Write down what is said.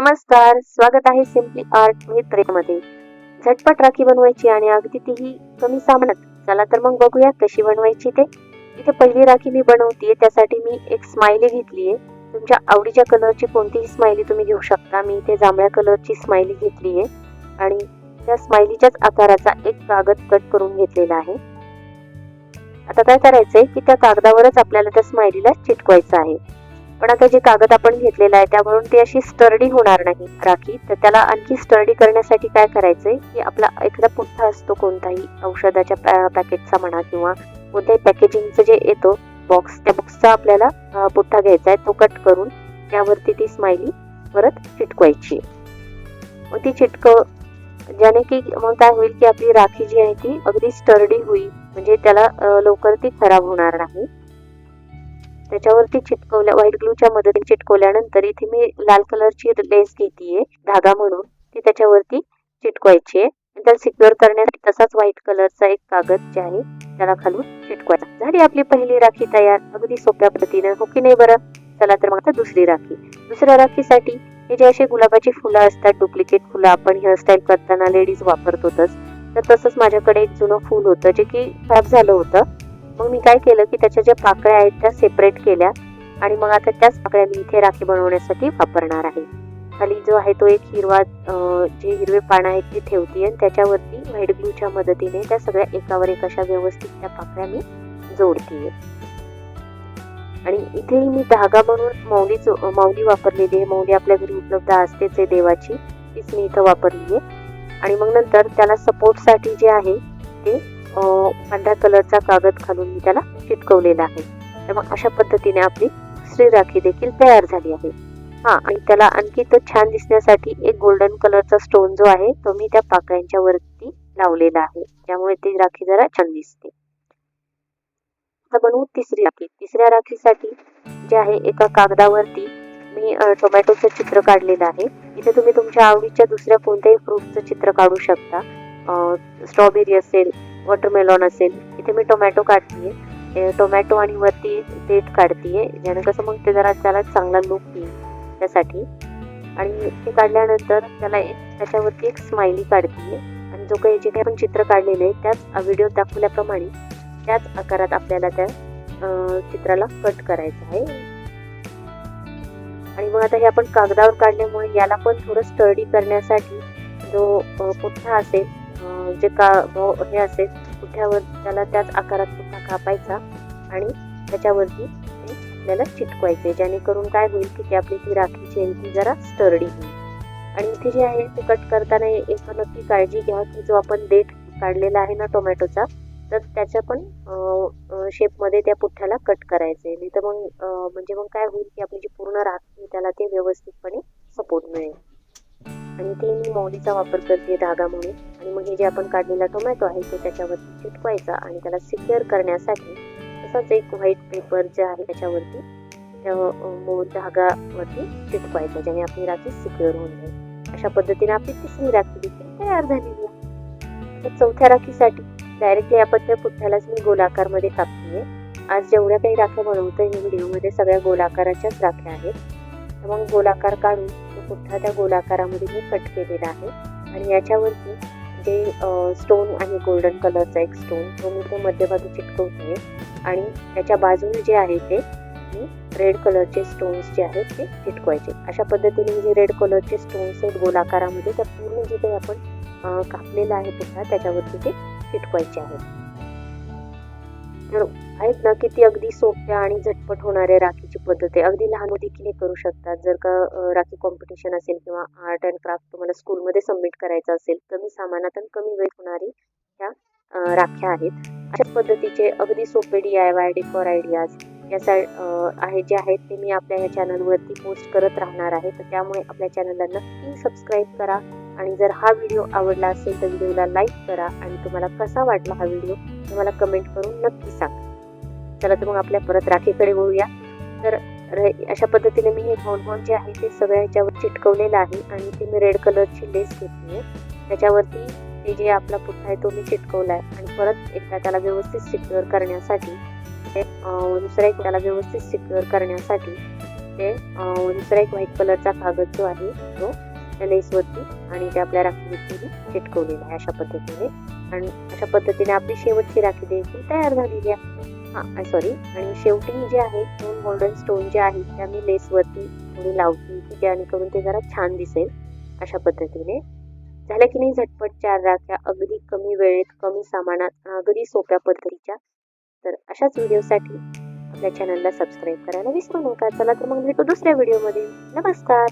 नमस्कार, स्वागत आहे सिम्पली आर्ट विथ मध्ये। झटपट राखी बनवायची आणि अगदी तीही कमी सामानात। चला तर मग बघूया कशी बनवायची ते। इथे पहिली राखी मी बनवतीये, त्यासाठी मी एक स्माइली घेतलीये। तुमच्या आवडीच्या कलरची कोणतीही स्माइली तुम्ही घेऊ शकता। मी इथे जांभळ्या कलरची स्माइली घेतलीये आणि त्या स्माइलीच्याच आकाराचा एक कागद कट करून घेतलेला आहे। आता काय करायचंय की त्या कागदावरच आपल्याला त्या स्माइलीला चिटकवायचं आहे। पण आता जे कागद आपण घेतलेला आहे त्यावरून ती अशी स्टर्डी होणार नाही राखी। तर त्याला आणखी स्टर्डी करण्यासाठी काय करायचंय की आपला एखादा पुठ्ठा असतो, कोणताही औषधाच्या पॅकेटचा म्हणा किंवा कोणत्याही पॅकेजिंगचं जे येतो बॉक्स, त्या बॉक्सचा आपल्याला पुठ्ठा घ्यायचा आहे। तो कट करून त्यावरती ती स्माइली परत चिटकवायची। मग ती ज्याने की मग काय होईल की आपली राखी जी आहे ती अगदी स्टर्डी होईल, म्हणजे त्याला लवकर ती खराब होणार नाही। त्याच्यावरती व्हाईट ग्लूच्या मदतीने चिटकवल्यानंतर इथे मी लाल कलरची लेस घेतीये धागा म्हणून, ती त्याच्यावरती चिटकवायची आहे। त्याला सिक्युअर करण्यासाठी तसाच व्हाईट कलरचा एक कागद जे आहे त्याला खालून चिटकवायचा। झाली आपली पहिली राखी तयार, अगदी सोप्या पद्धतीने, हो की नाही बरं? चला तर मग आता दुसरी राखी। दुसऱ्या राखीसाठी हे जे असे गुलाबाची फुलं असतात, डुप्लिकेट फुलं, आपण हेअरस्टाईल करताना लेडीज वापरतोच, तर तसंच माझ्याकडे एक जुनं फुल होतं जे की खराब झालं होतं। मग मी काय केलं की त्याच्या ज्या पाकळ्या आहेत त्या सेपरेट केल्या आणि मग आता त्याच पाकळ्या मी इथे राखी बनवण्यासाठी वापरणार आहे। खाली जो आहे तो एक जे हिरवे पानं आहेत ते ठेवते आणि त्याच्यावरती व्हाईट ग्लूच्या मदतीने त्या सगळ्या एकावर एक अशा व्यवस्थित त्या पाकळ्या मी जोडतीये। आणि इथेही मी धागा म्हणून मौली वापरलेली आहे। मौली आपल्या घरी उपलब्ध असतेच आहे देवाची, तीच मी इथं वापरली आहे। आणि मग नंतर त्याला सपोर्टसाठी जे आहे ते पांढऱ्या कलरचा कागद घालून मी त्याला चिटकवलेला आहे। तर मग अशा पद्धतीने आपली दुसरी राखी देखील तयार झाली आहे। आणि त्याला आणखी तो छान दिसण्यासाठी एक गोल्डन कलरचा स्टोन जो आहे तो मी त्या पाकळ्यांच्या वरती लावलेला आहे, त्यामुळे ती राखी जरा छान दिसते। आता बनवू तिसरी राखी। तिसऱ्या राखीसाठी जे आहे एका कागदावरती मी टोमॅटोचं चित्र काढलेलं आहे। इथे तुम्ही तुमच्या आवडीच्या दुसऱ्या कोणत्याही फ्रूटचं चित्र काढू शकता। स्ट्रॉबेरी असेल, वॉटरमेलॉन असेल। इथे मी टोमॅटो काढतीये, टोमॅटो आणि वरती देठ काढतीये, ज्याने कसं मग ते जरा त्याला चांगला लुक येईल त्यासाठी। आणि ते काढल्यानंतर त्याच्यावरती एक स्माइली काढतीये आणि जे काही आपण चित्र काढलेले आहे त्याच व्हिडिओ दाखवल्याप्रमाणे त्याच आकारात आपल्याला त्या चित्राला कट करायचं आहे। आणि मग आता हे आपण कागदावर काढल्यामुळे याला पण थोडं स्टर्डी करण्यासाठी जो पुठ्ठा असेल, हे असेल पुठ्ठ्यावर, त्याला त्याच आकारात पुठ्ठा कापायचा आणि त्याच्यावरती आपल्याला चिटकवायचे, जेणेकरून काय होईल की ती आपली ती राखीची आहे ती जरा स्टर्डी होईल। आणि इथे जे आहे ते कट करताना एक नक्की काळजी घ्या की जो आपण देठ काढलेला आहे ना टोमॅटोचा, तर त्याच्या पण शेपमध्ये त्या पुठ्ठ्याला कट करायचे, नाही तर मग म्हणजे मग काय होईल की आपली जी पूर्ण राखी त्याला ते व्यवस्थितपणे सपोर्ट मिळेल। आणि ते मी मौलीचा वापर करते धागा म्हणून। आणि मग हे जे आपण काढलेला टोमॅटो आहे तो त्याच्यावरती चिटकवायचा आणि त्याला सिक्युअर करण्यासाठी तसंच एक व्हाईट पेपर जे आहे त्याच्यावरती धागावरती चिटकवायचा, ज्याने आपली राखी सिक्युअर होऊन जाईल। अशा पद्धतीने आपली तिसरी राखी देखील तयार झालेली आहे। चौथ्या राखीसाठी डायरेक्टली आपण त्या पुठ्ठ्यालाच मी गोलाकारमध्ये कापतीये। आज जेवढ्या काही राख्या बनवतोय मी व्हिडिओमध्ये सगळ्या गोलाकाराच्याच राख्या आहेत। तर मग गोलाकार काढून तो पुठ्ठा त्या गोलाकारामध्ये मी कट केलेला आहे। आणि याच्यावरती जे स्टोन आहे गोल्डन कलरचा एक स्टोन, तो मी तो मध्यभागी चिटकवते आणि त्याच्या बाजूने जे आहे ते मी रेड कलरचे स्टोन्स जे आहेत ते चिटकवायचे। अशा पद्धतीने जे रेड कलरचे स्टोन्स आहेत गोलाकारामध्ये, तर पूर्ण जे काही आपण कापलेलं आहे पुठ्ठा त्याच्यावरती ते चिटकवायचे आहेत। तर आहेत ना किती अगदी सोप्या आणि झटपट होणाऱ्या राखीची पद्धत आहे। अगदी लहान मुलं देखील करू शकतात। जर का राखी कॉम्पिटिशन असेल किंवा आर्ट अँड क्राफ्ट तुम्हाला स्कूलमध्ये सबमिट करायचं असेल, कमी सामानात आणि कमी वेळेत होणारी ह्या राख्या आहेत। अशा पद्धतीचे अगदी सोपे DIY डेकोर आयडियाज जे आहेत ते मी आपल्या या चॅनलवरती पोस्ट करत राहणार आहे। तर त्यामुळे आपल्या चॅनलला नक्की सबस्क्राईब करा आणि जर हा व्हिडिओ आवडला असेल तर व्हिडिओला लाईक करा आणि तुम्हाला कसा वाटला हा व्हिडिओ ते मला कमेंट करून नक्की सांगा। चला तर मग आपल्या परत राखीकडे वळूया। तर अशा पद्धतीने मी हे गोल जे आहे ते सगळ्या ह्याच्यावर चिटकवलेलं आहे आणि ते मी रेड कलरची लेस घेतली आहे, त्याच्यावरती ते जे आपला पुठ्ठा आहे तो मी चिटकवला आहे। आणि परत एकदा त्याला व्यवस्थित सिक्युअर करण्यासाठी दुसऱ्या त्याला व्यवस्थित सिक्युअर करण्यासाठी इथे दुसरा एक व्हाईट कलरचा कागद जो आहे तो त्या लेसवरती आणि ते आपल्या राखीवरती चिटकवलेला आहे अशा पद्धतीने. आणि अशा पद्धतीने आपली शेवटची राखी देखील तयार झालेली आहे. सॉरी, आणि शेवटी जे आहे 2 गोल्डन स्टोन जे आहेत त्या मी लेसवरती थोडी लावते की जेणेकरून ते जरा छान दिसेल. अशा पद्धतीने झालं की नाही झटपट 4 राख्या अगदी कमी वेळेत, कमी सामानात, अगदी सोप्या पद्धतीच्या. तर अशाच व्हिडिओसाठी आपल्या चॅनलला सबस्क्राईब करायला विसरू नका. चला तर मग भेटू दुसऱ्या व्हिडिओमध्ये. नमस्कार.